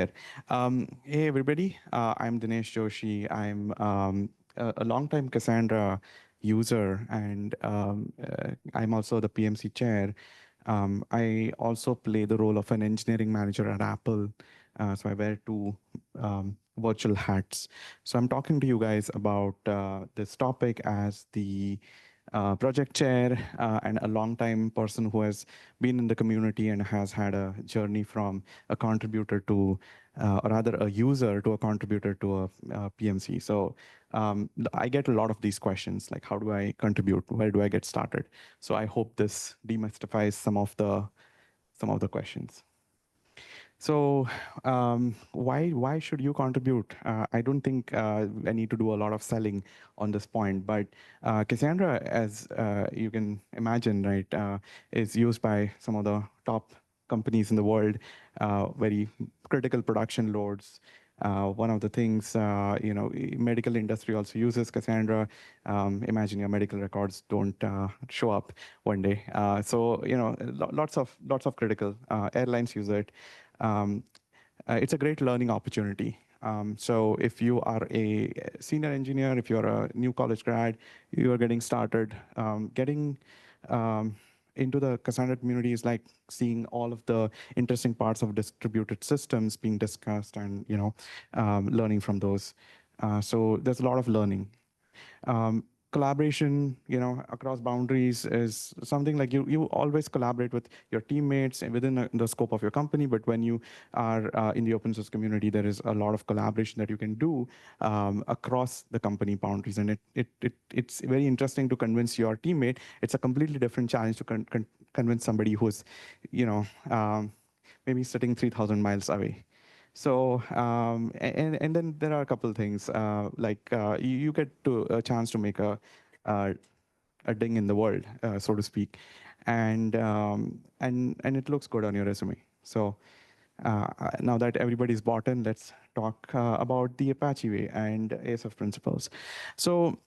Hey everybody, I'm Dinesh Joshi. I'm a longtime Cassandra user, and I'm also the PMC chair. I also play the role of an engineering manager at Apple, so I wear two virtual hats. So I'm talking to you guys about this topic as the project chair and a long-time person who has been in the community and has had a journey from a contributor to, or rather a user to a contributor to a PMC. So I get a lot of these questions, like how do I contribute? Where do I get started? So I hope this demystifies some of the questions. So why should you contribute? I don't think I need to do a lot of selling on this point, but Cassandra, as you can imagine, right, is used by some of the top companies in the world, very critical production loads. One of the things, medical industry also uses Cassandra. Imagine your medical records don't show up one day. Lots of critical airlines use it. Um, it's a great learning opportunity. So if you are a senior engineer, if you're a new college grad, you are getting started, getting into the Cassandra community is like seeing all of the interesting parts of distributed systems being discussed and learning from those. So there's a lot of learning. Collaboration, across boundaries is something like you always collaborate with your teammates and within the scope of your company. But when you are in the open source community, there is a lot of collaboration that you can do across the company boundaries, and it's very interesting to convince your teammate. It's a completely different challenge to convince somebody who's, maybe sitting 3,000 miles away. So and then there are a couple of things you get to a chance to make uh, a ding in the world, so to speak, and it looks good on your resume. So now that everybody's bought in, let's talk about the Apache way and ASF principles. So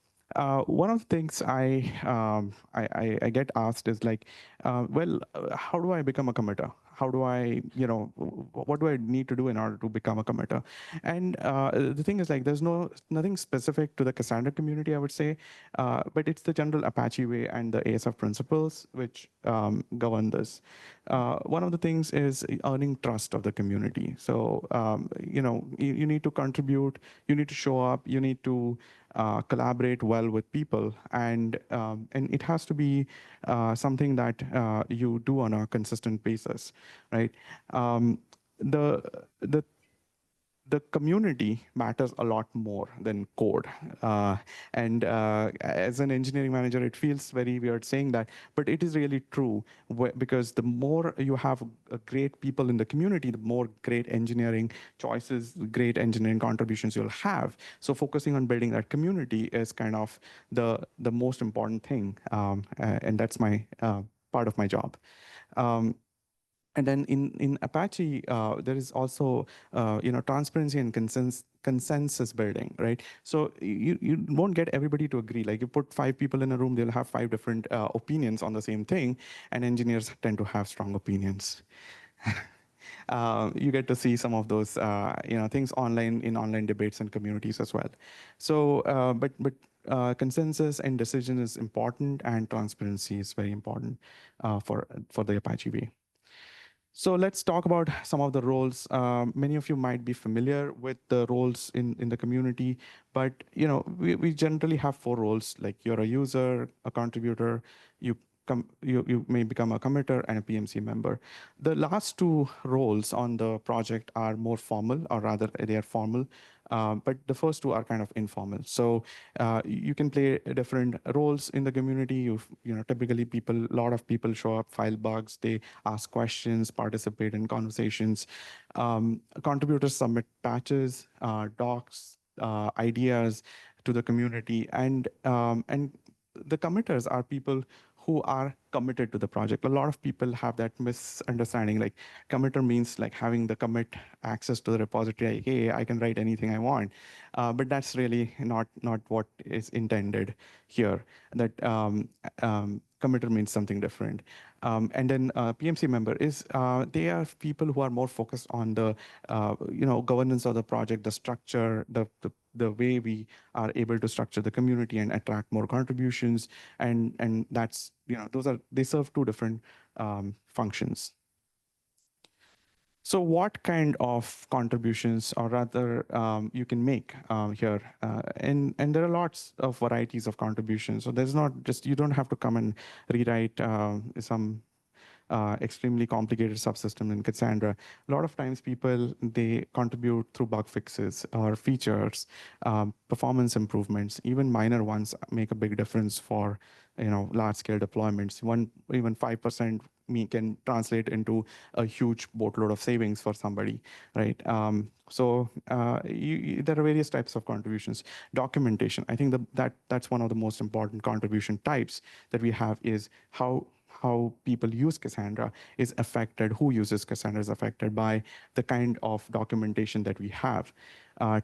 one of the things I get asked is like, how do I become a committer? How do I, what do I need to do in order to become a committer? And the thing is like, there's nothing specific to the Cassandra community, I would say, but it's the general Apache way and the ASF principles which govern this. One of the things is earning trust of the community. So, you need to contribute, you need to show up, you need to collaborate well with people, and it has to be something that you do on a consistent basis, right? The community matters a lot more than code. And as an engineering manager, it feels very weird saying that, but it is really true because the more you have great people in the community, the more great engineering choices, great engineering contributions you'll have. So focusing on building that community is kind of the most important thing. And that's my part of my job. And then in Apache, there is also transparency and consensus building, right? So you won't get everybody to agree. Like you put 5 people in a room, they'll have 5 different opinions on the same thing, and engineers tend to have strong opinions. You get to see some of those things online in online debates and communities as well. So, but consensus and decision is important, and transparency is very important for the Apache way. So let's talk about some of the roles. Many of you might be familiar with the roles in the community, but we generally have 4 roles. Like you're a user, a contributor, you may become a committer and a PMC member. The last 2 roles on the project are more formal, or rather they are formal, but the first 2 are kind of informal. So you can play different roles in the community. Typically a lot of people show up, file bugs, they ask questions, participate in conversations. Contributors submit patches, docs, ideas to the community, and the committers are people who are committed to the project. A lot of people have that misunderstanding, like committer means like having the commit access to the repository, like, hey, I can write anything I want. But that's really not what is intended here. That committer means something different. And then PMC member is they are people who are more focused on the governance of the project, the structure, the way we are able to structure the community and attract more contributions, and that's those are they serve two different functions. So what kind of contributions, or rather, you can make here? And there are lots of varieties of contributions. So there's not just, you don't have to come and rewrite some extremely complicated subsystem in Cassandra. A lot of times people, they contribute through bug fixes or features, performance improvements. Even minor ones make a big difference for large scale deployments. Even 5% can translate into a huge boatload of savings for somebody, right? There are various types of contributions. Documentation, I think that's one of the most important contribution types that we have, is how people use Cassandra is affected, who uses Cassandra is affected by the kind of documentation that we have.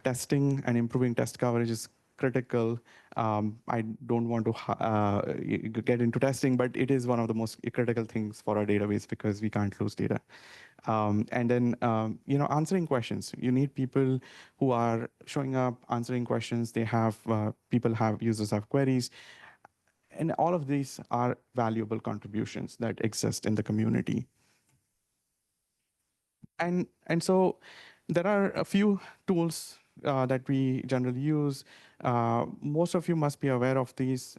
Testing and improving test coverage is critical. I don't want to get into testing, but it is one of the most critical things for our database because we can't lose data. And then, answering questions. You need people who are showing up, answering questions. Users have queries. And all of these are valuable contributions that exist in the community. And so there are a few tools that we generally use. Most of you must be aware of these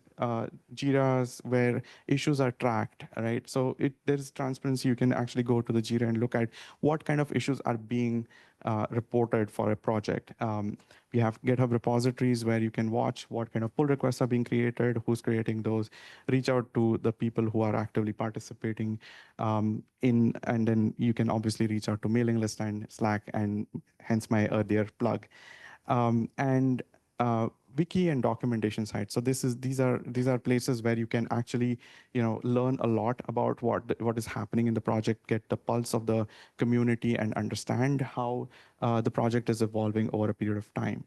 Jiras where issues are tracked, right? So there's transparency. You can actually go to the Jira and look at what kind of issues are being reported for a project. We have GitHub repositories where you can watch what kind of pull requests are being created, who's creating those, reach out to the people who are actively participating and then you can obviously reach out to mailing list and Slack, and hence my earlier plug. And wiki and documentation sites. So these are places where you can actually learn a lot about what is happening in the project, get the pulse of the community, and understand how the project is evolving over a period of time.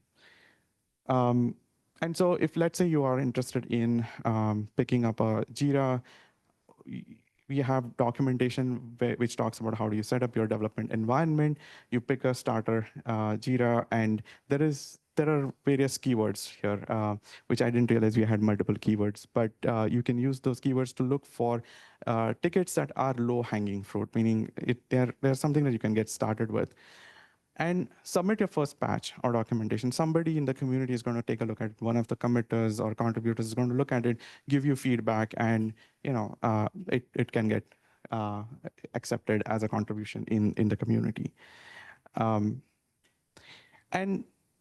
And so if, let's say, you are interested in picking up a Jira, we have documentation which talks about how do you set up your development environment. You pick a starter Jira, and there are various keywords here, which I didn't realize we had multiple keywords, but you can use those keywords to look for tickets that are low hanging fruit, meaning they're something that you can get started with. And submit your first patch or documentation. Somebody in the community is going to take a look at it. One of the committers or contributors is going to look at it, give you feedback, and it can get accepted as a contribution in the community. And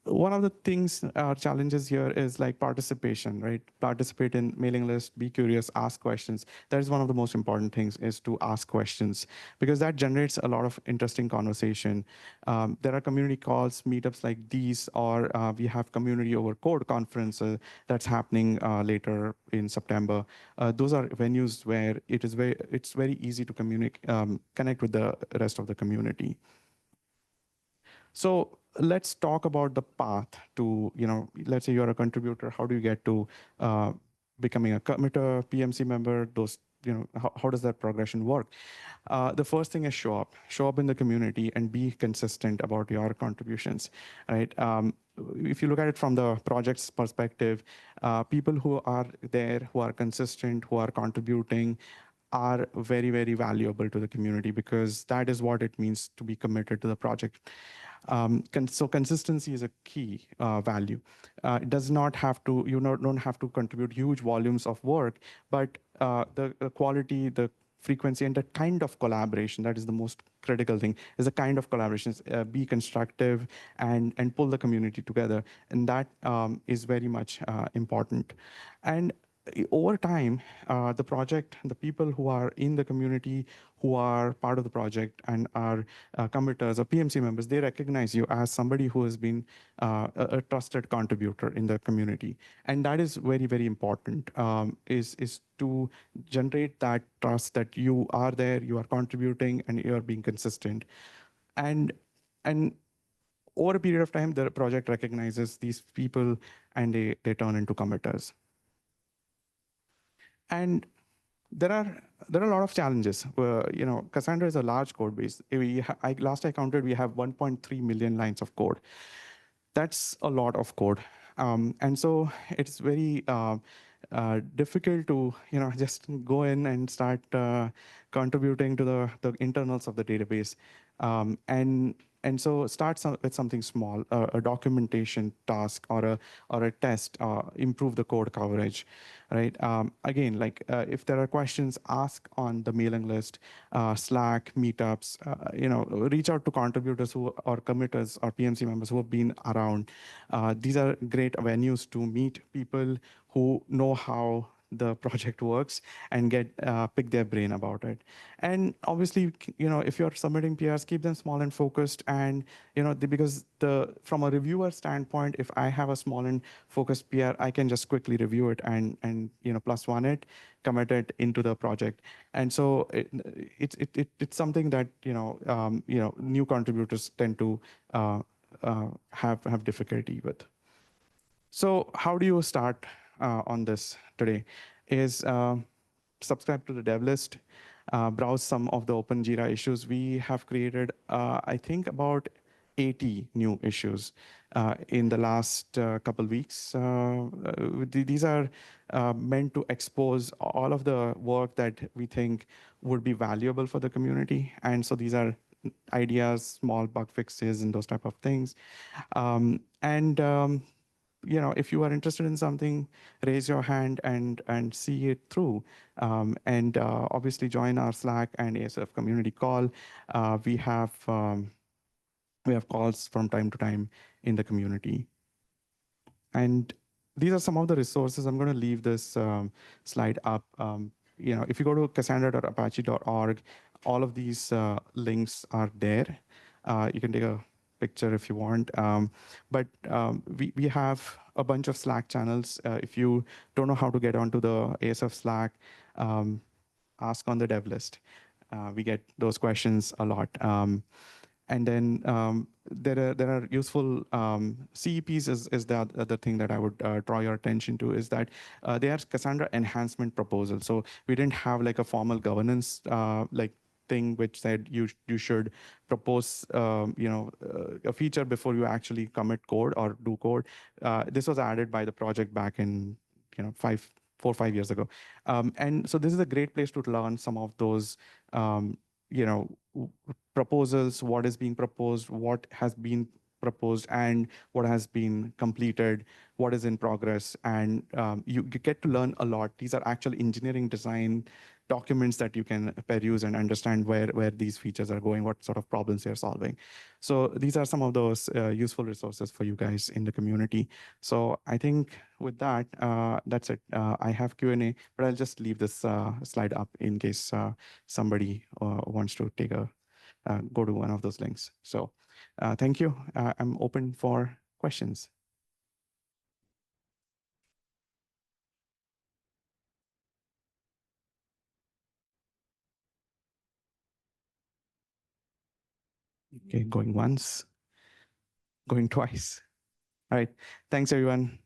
one of the things, challenges here is like participation, right? Participate in mailing list, be curious, ask questions. That is one of the most important things, is to ask questions, because that generates a lot of interesting conversation. There are community calls, meetups like these, or we have community over code conferences that's happening later in September. Those are venues where it's very easy to connect with the rest of the community. So let's talk about the path to, let's say you're a contributor, how do you get to becoming a committer, PMC member, how does that progression work? The first thing is show up in the community and be consistent about your contributions, right? If you look at it from the project's perspective, people who are there, who are consistent, who are contributing, are very, very valuable to the community, because that is what it means to be committed to the project. So consistency is a key value. It does not have to, don't have to contribute huge volumes of work, but the quality, the frequency, and the kind of collaboration, that is the most critical thing, is the kind of collaborations, be constructive and pull the community together. And that is very much important. And over time, the people who are in the community, who are part of the project and are committers or PMC members, they recognize you as somebody who has been a trusted contributor in the community. And that is very, very important, is to generate that trust that you are there, you are contributing, and you are being consistent. And over a period of time, the project recognizes these people and they turn into committers. And there are a lot of challenges. Cassandra is a large code base. Last I counted, we have 1.3 million lines of code. That's a lot of code, and so it's very difficult to just go in and start contributing to the internals of the database, and so start with something small, a documentation task or a test, improve the code coverage, right? Again, like if there are questions, ask on the mailing list, Slack, meetups, reach out to contributors who or committers or PMC members who have been around. These are great venues to meet people who know how the project works and get pick their brain about it. And obviously, if you're submitting PRs, keep them small and focused. And because the from a reviewer standpoint, if I have a small and focused PR, I can just quickly review it and plus one it, commit it into the project. And so it's something that new contributors tend to have difficulty with. So how do you start on this today? Is subscribe to the dev list, browse some of the open Jira issues. We have created, I think, about 80 new issues in the last couple weeks. These are meant to expose all of the work that we think would be valuable for the community. And so these are ideas, small bug fixes, and those type of things. And if you are interested in something, raise your hand and see it through. And obviously join our Slack and ASF community call. We have calls from time to time in the community. And these are some of the resources. I'm going to leave this slide up. If you go to cassandra.apache.org, all of these links are there. You can take a picture if you want. We have a bunch of Slack channels. If you don't know how to get onto the ASF Slack, ask on the dev list. We get those questions a lot. And then there are useful CEPs is the other thing that I would draw your attention to, is that they are Cassandra enhancement proposals. So we didn't have like a formal governance thing which said you should propose a feature before you actually commit code or do code. This was added by the project back in 4 or 5 years ago, and so this is a great place to learn some of those you know proposals, what is being proposed, what has been proposed, and what has been completed, what is in progress. And you get to learn a lot. These are actual engineering design documents that you can peruse and understand where these features are going, what sort of problems they're solving. So these are some of those useful resources for you guys in the community. So I think with that, that's it. I have Q&A, but I'll just leave this slide up in case somebody wants to take a go to one of those links. So thank you. I'm open for questions. Okay, going once, going twice. All right. Thanks, everyone.